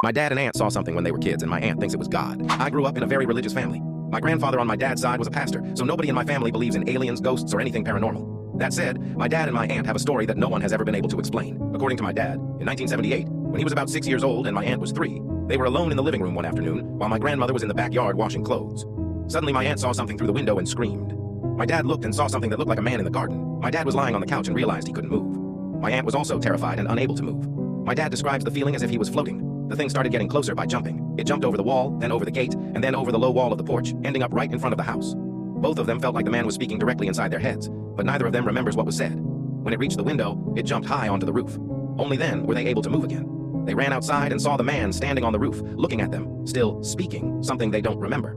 My dad and aunt saw something when they were kids, and my aunt thinks it was God. I grew up in a very religious family. My grandfather on my dad's side was a pastor, so nobody in my family believes in aliens, ghosts, or anything paranormal. That said, my dad and my aunt have a story that no one has ever been able to explain. According to my dad, in 1978, when he was about 6 years old and my aunt was 3, they were alone in the living room one afternoon while my grandmother was in the backyard washing clothes. Suddenly, my aunt saw something through the window and screamed. My dad looked and saw something that looked like a man in the garden. My dad was lying on the couch and realized he couldn't move. My aunt was also terrified and unable to move. My dad describes the feeling as if he was floating. The thing started getting closer by jumping. It jumped over the wall, then over the gate, and then over the low wall of the porch, ending up right in front of the house. Both of them felt like the man was speaking directly inside their heads, but neither of them remembers what was said. When it reached the window, it jumped high onto the roof. Only then were they able to move again. They ran outside and saw the man standing on the roof, looking at them, still speaking, something they don't remember.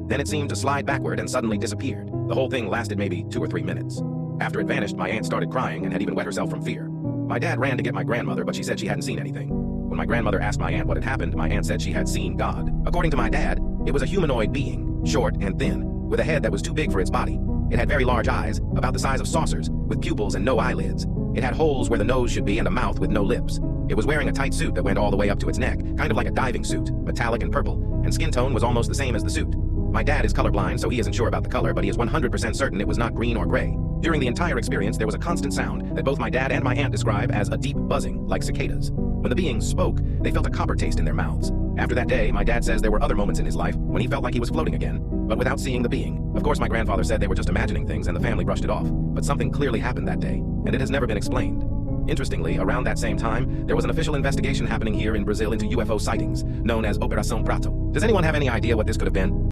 Then it seemed to slide backward and suddenly disappeared. The whole thing lasted maybe 2 or 3 minutes. After it vanished, my aunt started crying and had even wet herself from fear. My dad ran to get my grandmother, but she said she hadn't seen anything. When my grandmother asked my aunt what had happened, my aunt said she had seen God. According to my dad, it was a humanoid being, short and thin, with a head that was too big for its body. It had very large eyes, about the size of saucers, with pupils and no eyelids. It had holes where the nose should be and a mouth with no lips. It was wearing a tight suit that went all the way up to its neck, kind of like a diving suit, metallic and purple, and skin tone was almost the same as the suit. My dad is colorblind, so he isn't sure about the color, but he is 100% certain it was not green or gray. During the entire experience, there was a constant sound that both my dad and my aunt describe as a deep buzzing, like cicadas. When the beings spoke, they felt a copper taste in their mouths. After that day, my dad says there were other moments in his life when he felt like he was floating again, but without seeing the being. Of course, my grandfather said they were just imagining things and the family brushed it off, but something clearly happened that day, and it has never been explained. Interestingly, around that same time, there was an official investigation happening here in Brazil into UFO sightings, known as Operação Prato. Does anyone have any idea what this could have been?